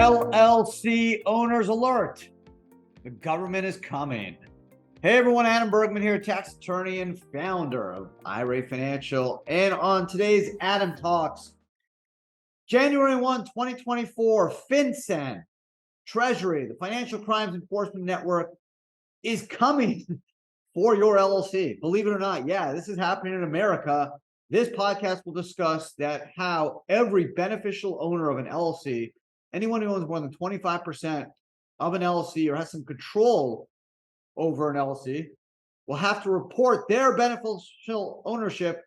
LLC owners alert. The government is coming. Hey everyone, Adam Bergman here, tax attorney and founder of IRA Financial. And on today's Adam Talks, January 1, 2024, FinCEN, Treasury, the Financial Crimes Enforcement Network, is coming for your LLC. Believe it or not, yeah, this is happening in America. This podcast will discuss that how every beneficial owner of an LLC, anyone who owns more than 25% of an LLC or has some control over an LLC, will have to report their beneficial ownership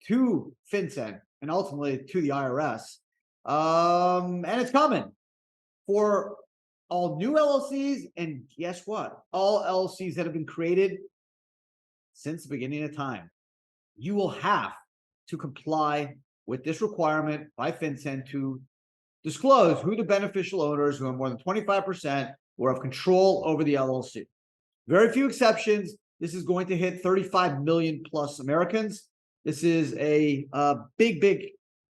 to FinCEN and ultimately to the IRS. And it's coming for all new LLCs, and guess what? All LLCs that have been created since the beginning of time. You will have to comply with this requirement by FinCEN to disclose who the beneficial owners who have more than 25% or have control over the LLC. Very few exceptions. This is going to hit 35 million plus Americans. This is a big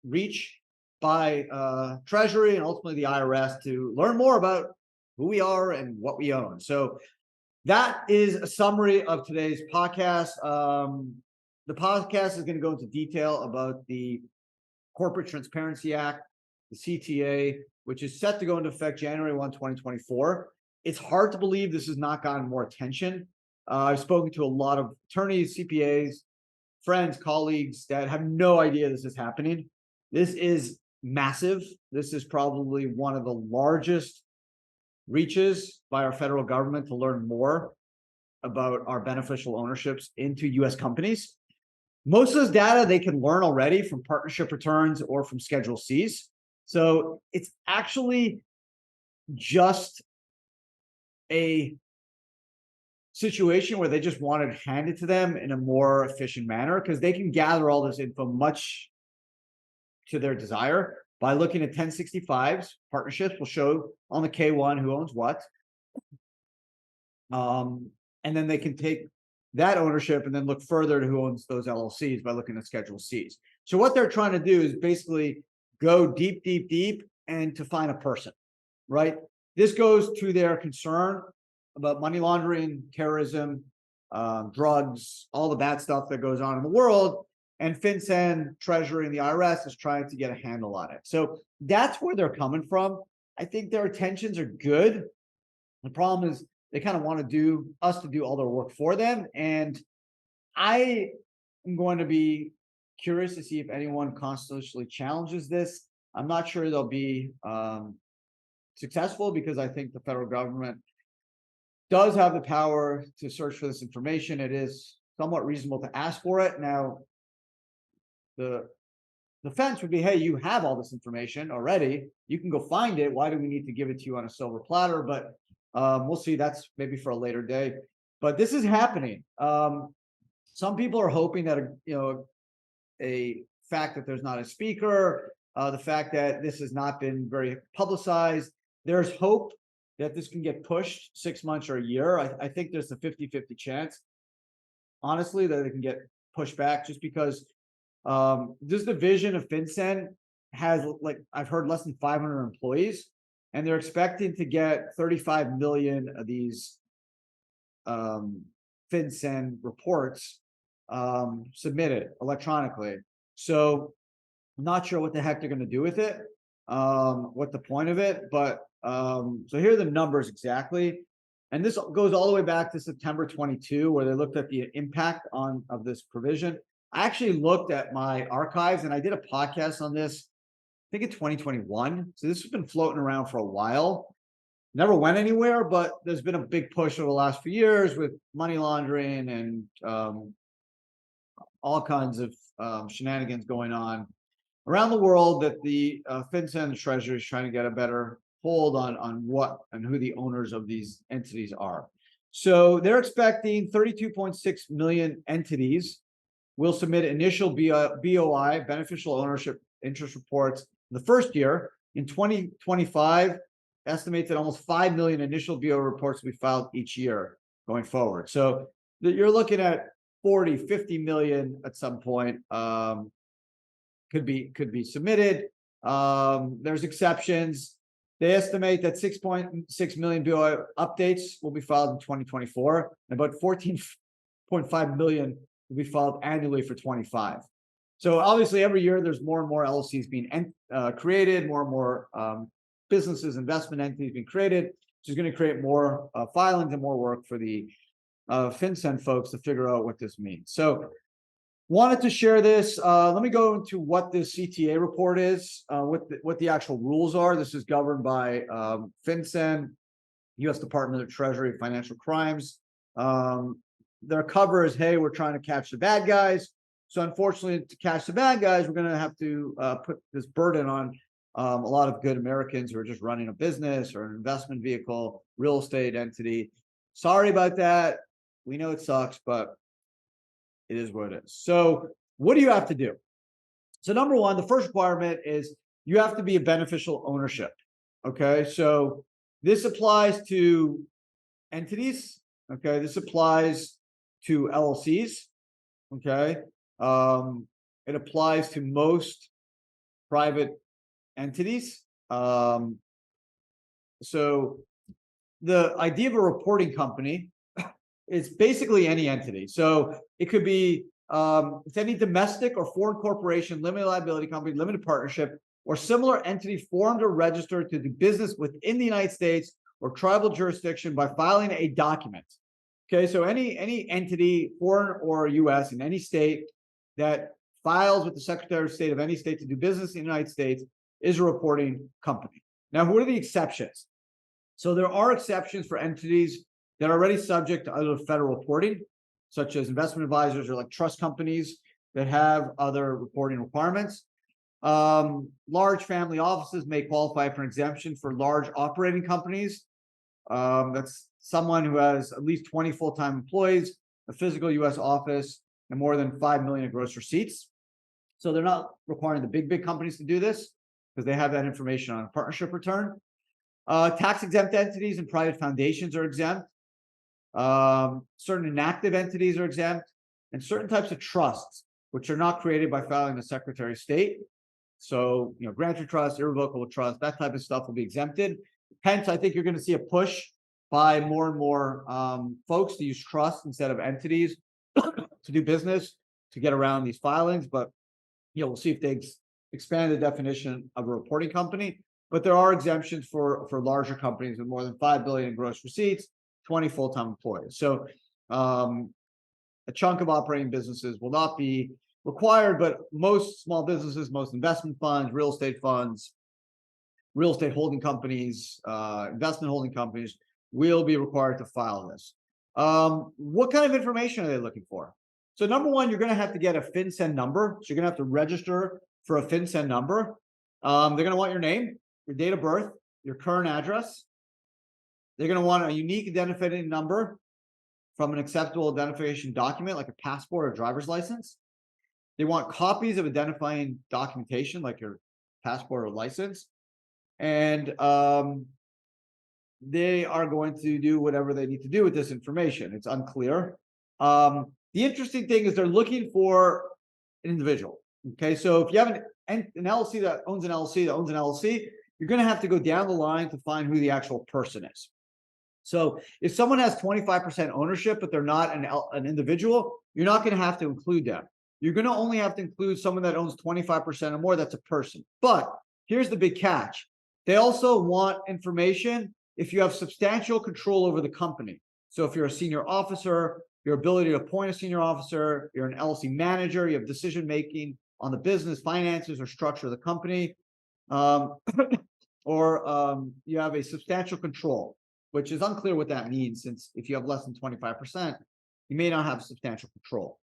reach by Treasury and ultimately the IRS to learn more about who we are and what we own. So that is a summary of today's podcast. The podcast is going to go into detail about the Corporate Transparency Act, the CTA, which is set to go into effect January 1, 2024. It's hard to believe this has not gotten more attention. I've spoken to a lot of attorneys, CPAs, friends, colleagues that have no idea this is happening. This is massive. This is probably one of the largest reaches by our federal government to learn more about our beneficial ownerships into U.S. companies. Most of this data they can learn already from partnership returns or from Schedule Cs. So it's actually just a situation where they just want it handed to them in a more efficient manner because they can gather all this info much to their desire by looking at 1065s. Partnerships will show on the K1 who owns what. And then they can take that ownership and then look further to who owns those LLCs by looking at Schedule Cs. So what they're trying to do is basically go deep and to find a person, right? This goes to their concern about money laundering, terrorism, drugs, all the bad stuff that goes on in the world. And FinCEN, Treasury, and the IRS is trying to get a handle on it. So that's where they're coming from. I think their intentions are good. The problem is they kind of want us to do all their work for them. And I am going to be curious to see if anyone constitutionally challenges this. I'm not sure they'll be successful because I think the federal government does have the power to search for this information. It is somewhat reasonable to ask for it. Now, the defense would be, hey, you have all this information already. You can go find it. Why do we need to give it to you on a silver platter? But we'll see. That's maybe for a later day. But this is happening. Some people are hoping that a fact that there's not a speaker, the fact that this has not been very publicized. There's hope that this can get pushed 6 months or a year. I think there's a 50-50 chance, honestly, that it can get pushed back just because this division of FinCEN has, like, I've heard less than 500 employees, and they're expecting to get 35 million of these FinCEN reports submitted electronically. So I'm not sure what the heck they're going to do with it, what the point of it, but so here are the numbers exactly. And this goes all the way back to September 22, where they looked at the impact of this provision. I actually looked at my archives and I did a podcast on this, I think in 2021. So this has been floating around for a while. Never went anywhere, but there's been a big push over the last few years with money laundering and all kinds of shenanigans going on around the world that the FinCEN and Treasury is trying to get a better hold on what and who the owners of these entities are. So they're expecting 32.6 million entities will submit initial BOI, beneficial ownership interest reports, in the first year. In 2025, estimates that almost 5 million initial BOI reports will be filed each year going forward. So you're looking at 40, 50 million at some point could be submitted. There's exceptions. They estimate that 6.6 million BOI updates will be filed in 2024, and about 14.5 million will be filed annually for 25. So obviously, every year there's more and more LLCs being created, more and more businesses, investment entities being created, which is going to create more filings and more work for the FinCEN folks to figure out what this means. So wanted to share this. Let me go into what this CTA report is, what the actual rules are. This is governed by FinCEN, U.S. Department of Treasury, Financial Crimes. Their cover is, hey, we're trying to catch the bad guys. So unfortunately, to catch the bad guys, we're going to have to put this burden on a lot of good Americans who are just running a business or an investment vehicle, real estate entity. Sorry about that. We know it sucks, but it is what it is. So what do you have to do? So number one, the first requirement is you have to be a beneficial ownership. Okay, so this applies to entities. Okay, this applies to LLCs. Okay, it applies to most private entities. So the idea of a reporting company is basically any entity. So it could be it's any domestic or foreign corporation, limited liability company, limited partnership, or similar entity formed or registered to do business within the United States or tribal jurisdiction by filing a document. Okay, so any entity, foreign or U.S., in any state that files with the Secretary of State of any state to do business in the United States is a reporting company. Now, what are the exceptions? So there are exceptions for entities that are already subject to other federal reporting, such as investment advisors or like trust companies that have other reporting requirements. Large family offices may qualify for an exemption for large operating companies. That's someone who has at least 20 full-time employees, a physical U.S. office, and more than 5 million in gross receipts. So they're not requiring the big companies to do this because they have that information on a partnership return. Tax-exempt entities and private foundations are exempt. Certain inactive entities are exempt, and certain types of trusts, which are not created by filing the Secretary of State. So, grantor trust, irrevocable trust, that type of stuff will be exempted. Hence, I think you're going to see a push by more and more folks to use trusts instead of entities to do business to get around these filings. But we'll see if they expand the definition of a reporting company. But there are exemptions for larger companies with more than 5 billion in gross receipts, 20 full-time employees. So a chunk of operating businesses will not be required, but most small businesses, most investment funds, real estate funds, real estate holding companies, investment holding companies will be required to file this. What kind of information are they looking for? So number one, you're going to have to get a FinCEN number. So you're going to have to register for a FinCEN number. They're going to want your name, your date of birth, your current address. They're going to want a unique identifying number from an acceptable identification document like a passport or driver's license. They want copies of identifying documentation like your passport or license. And they are going to do whatever they need to do with this information. It's unclear. The interesting thing is they're looking for an individual. Okay, so if you have an LLC that owns an LLC that owns an LLC, you're going to have to go down the line to find who the actual person is. So if someone has 25% ownership, but they're not an individual, you're not going to have to include them. You're going to only have to include someone that owns 25% or more. That's a person. But here's the big catch. They also want information if you have substantial control over the company. So if you're a senior officer, your ability to appoint a senior officer, you're an LLC manager, you have decision-making on the business, finances, or structure of the company, or you have a substantial control, which is unclear what that means, since if you have less than 25%, you may not have substantial control.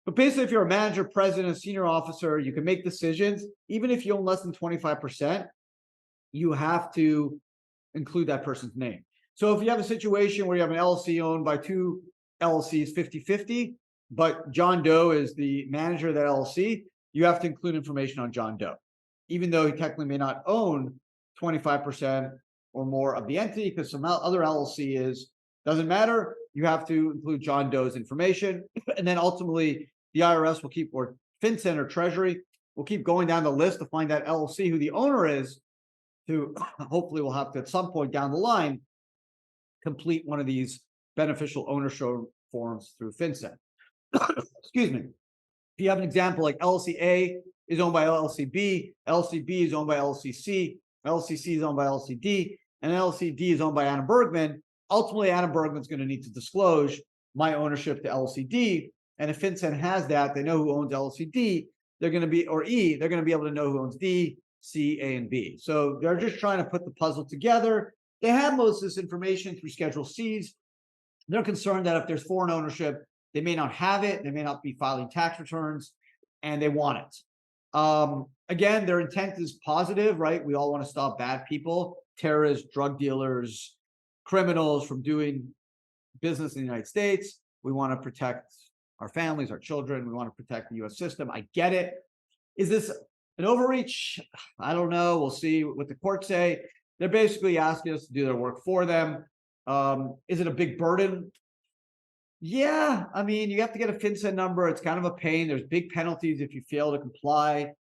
But basically, if you're a manager, president, senior officer, you can make decisions. Even if you own less than 25%, you have to include that person's name. So if you have a situation where you have an LLC owned by two LLCs 50-50, but John Doe is the manager of that LLC, you have to include information on John Doe, even though he technically may not own 25% or more of the entity, because some other LLC doesn't matter. You have to include John Doe's information. And then ultimately the IRS will keep, or FinCEN or Treasury will keep going down the list to find that LLC who the owner is, to hopefully we'll have to at some point down the line complete one of these beneficial ownership forms through FinCEN. Excuse me. If you have an example like LLC A is owned by LLC B, LLC B is owned by LLC C, LLC C is owned by LLC D, and LLC D is owned by Adam Bergman, ultimately Adam Bergman's going to need to disclose my ownership to LLC D. And if FinCEN has that, they know who owns LLC D, they're going to be, or E, they're going to be able to know who owns D, C, A, and B. So they're just trying to put the puzzle together. They have most of this information through Schedule Cs. They're concerned that if there's foreign ownership, they may not have it, they may not be filing tax returns, and they want it. Again, their intent is positive, right? We all want to stop bad people, terrorists, drug dealers, criminals from doing business in the United States. We want to protect our families, our children. We want to protect the US system. I get it. Is this an overreach? I don't know. We'll see what the courts say. They're basically asking us to do their work for them. Is it a big burden? Yeah, I mean, you have to get a FinCEN number. It's kind of a pain. There's big penalties if you fail to comply.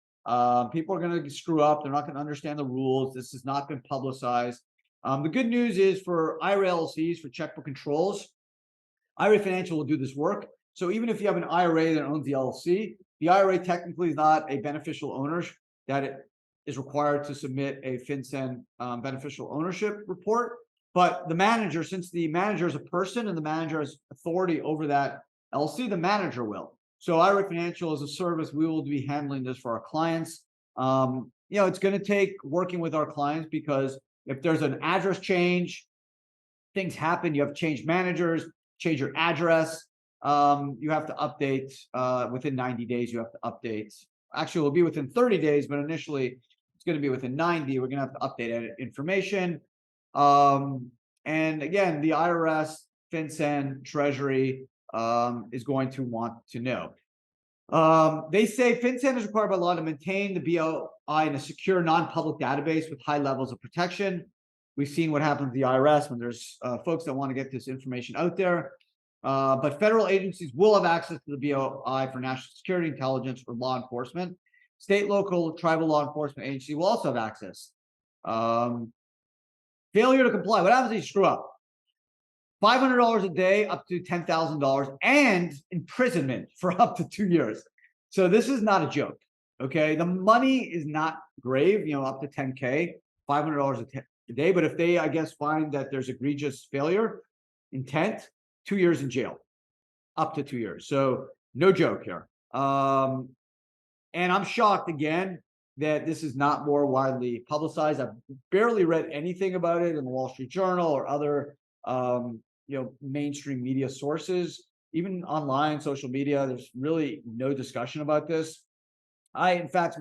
People are going to screw up. They're not going to understand the rules. This has not been publicized. The good news is for IRA LLCs, for checkbook controls, IRA Financial will do this work. So even if you have an IRA that owns the LLC, the IRA technically is not a beneficial owner that it is required to submit a FinCEN beneficial ownership report. But the manager, since the manager is a person and the manager has authority over that LLC, the manager will. So IRA Financial as a service, we will be handling this for our clients. It's going to take working with our clients because if there's an address change, things happen. You have to change managers, change your address. You have to update within 90 days. You have to update. Actually, it'll be within 30 days, but initially it's going to be within 90. We're going to have to update information. And again, the IRS, FinCEN, Treasury is going to want to know. They say FinCEN is required by law to maintain the BOI in a secure, non-public database with high levels of protection. We've seen what happens to the IRS when there's folks that want to get this information out there. But federal agencies will have access to the BOI for national security, intelligence, or law enforcement. State, local, tribal law enforcement agency will also have access. Failure to comply. What happens if you screw up? $500 a day up to $10,000 and imprisonment for up to 2 years. So this is not a joke. Okay. The money is not grave, up to 10K, $500 a day. But if they, I guess, find that there's egregious failure, intent, 2 years in jail, up to 2 years. So no joke here. And I'm shocked again that this is not more widely publicized. I've barely read anything about it in the Wall Street Journal or other, mainstream media sources. Even online, social media, there's really no discussion about this. I, in fact,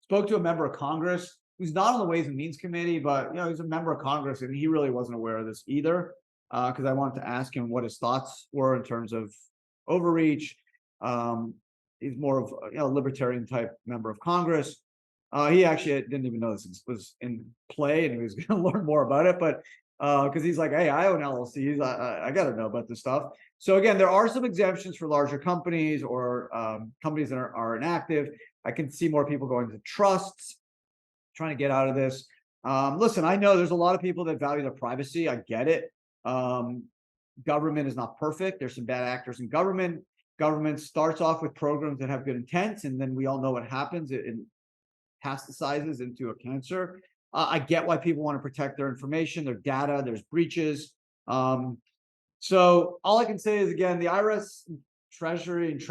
spoke to a member of Congress who's not on the Ways and Means Committee, but he's a member of Congress, and he really wasn't aware of this either. Because I wanted to ask him what his thoughts were in terms of overreach. He's more of a libertarian type member of Congress. He actually didn't even know this was in play, and he was going to learn more about it. But because he's like, hey, I own LLCs, I got to know about this stuff. So again, there are some exemptions for larger companies or companies that are inactive. I can see more people going to trusts, trying to get out of this. Listen, I know there's a lot of people that value their privacy. I get it. Government is not perfect. There's some bad actors in government. Government starts off with programs that have good intents, and then we all know what happens. It metastasizes into a cancer. I get why people want to protect their information, their data. There's breaches. So all I can say is, again, the IRS, Treasury, and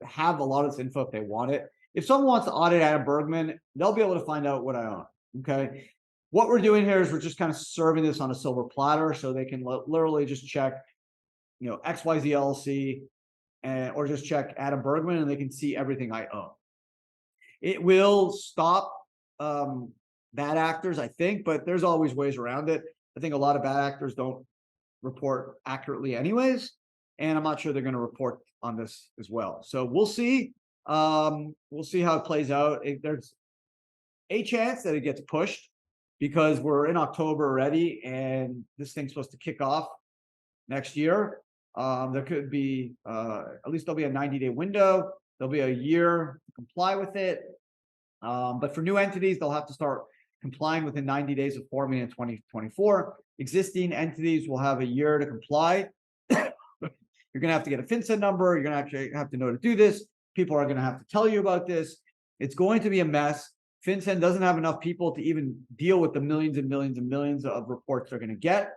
have a lot of this info if they want it. If someone wants to audit Adam Bergman, they'll be able to find out what I own. Okay. What we're doing here is we're just kind of serving this on a silver platter so they can literally just check, XYZ LLC or just check Adam Bergman and they can see everything I own. It will stop bad actors, I think, but there's always ways around it. I think a lot of bad actors don't report accurately anyways, and I'm not sure they're going to report on this as well. So we'll see. We'll see how it plays out. There's a chance that it gets pushed because we're in October already, and this thing's supposed to kick off next year. There could be, at least there'll be a 90-day window. There'll be a year to comply with it. But for new entities, they'll have to start complying within 90 days of forming in 2024. Existing entities will have a year to comply. You're going to have to get a FinCEN number. You're going to actually have to know to do this. People are going to have to tell you about this. It's going to be a mess. FinCEN doesn't have enough people to even deal with the millions and millions and millions of reports they're going to get,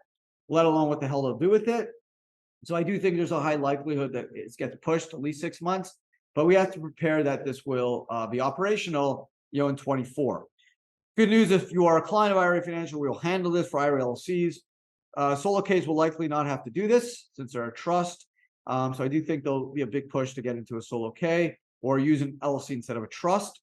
let alone what the hell they'll do with it. So I do think there's a high likelihood that it gets pushed at least 6 months, but we have to prepare that this will be operational, in 24. Good news, if you are a client of IRA Financial, we will handle this for IRA LLCs. Solo Ks will likely not have to do this since they're a trust. So I do think there'll be a big push to get into a solo K or use an LLC instead of a trust.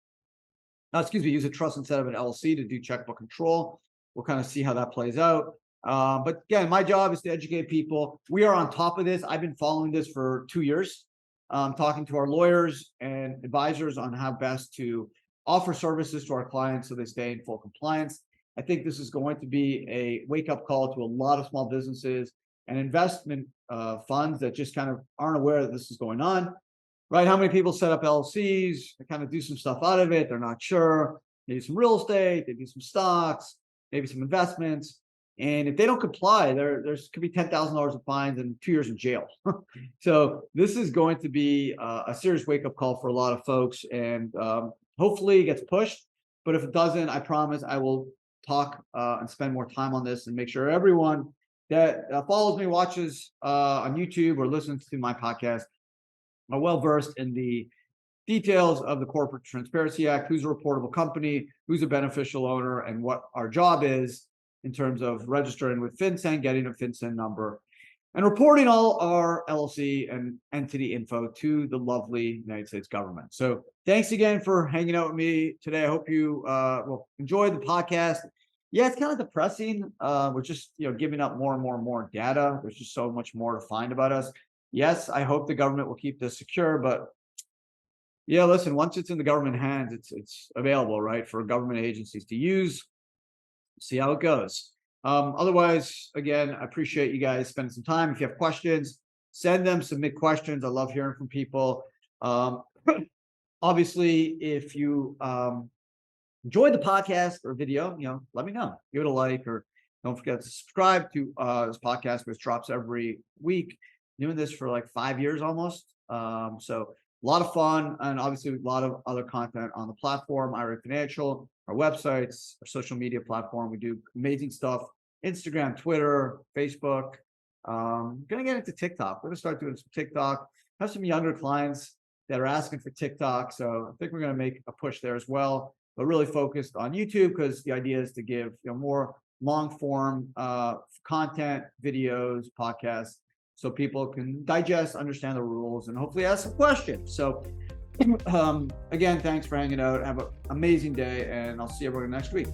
Use a trust instead of an LLC to do checkbook control. We'll kind of see how that plays out. But again, my job is to educate people. We are on top of this. I've been following this for 2 years, talking to our lawyers and advisors on how best to offer services to our clients so they stay in full compliance. I think this is going to be a wake-up call to a lot of small businesses and investment funds that just kind of aren't aware that this is going on, right? How many people set up LLCs? They kind of do some stuff out of it. They're not sure. They do some real estate. They do some stocks, maybe some investments. And if they don't comply, there's could be $10,000 of fines and 2 years in jail. So this is going to be a serious wake-up call for a lot of folks, and hopefully it gets pushed. But if it doesn't, I promise I will talk and spend more time on this and make sure everyone that follows me, watches on YouTube, or listens to my podcast are well versed in the details of the Corporate Transparency Act, who's a reportable company, who's a beneficial owner, and what our job is in terms of registering with FinCEN, getting a FinCEN number, and reporting all our LLC and entity info to the lovely United States government. So thanks again for hanging out with me today. I hope you will enjoy the podcast. Yeah, it's kind of depressing. We're just giving up more and more and more data. There's just so much more to find about us. Yes, I hope the government will keep this secure, but yeah, listen, once it's in the government hands, it's available, right, for government agencies to use. See how it goes. Otherwise, again, I appreciate you guys spending some time. If you have questions, send them, submit questions. I love hearing from people. Obviously, if you enjoyed the podcast or video, let me know. Give it a like, or don't forget to subscribe to this podcast, which drops every week. Doing this for like 5 years almost. So a lot of fun, and obviously a lot of other content on the platform, IRA Financial, our websites, our social media platform. We do amazing stuff. Instagram, Twitter, Facebook. Gonna get into TikTok. We're gonna start doing some TikTok. Have some younger clients that are asking for TikTok. So I think we're gonna make a push there as well, but really focused on YouTube, because the idea is to give more long form content, videos, podcasts, so people can digest, understand the rules, and hopefully ask some questions. So again, thanks for hanging out. Have an amazing day, and I'll see everyone next week.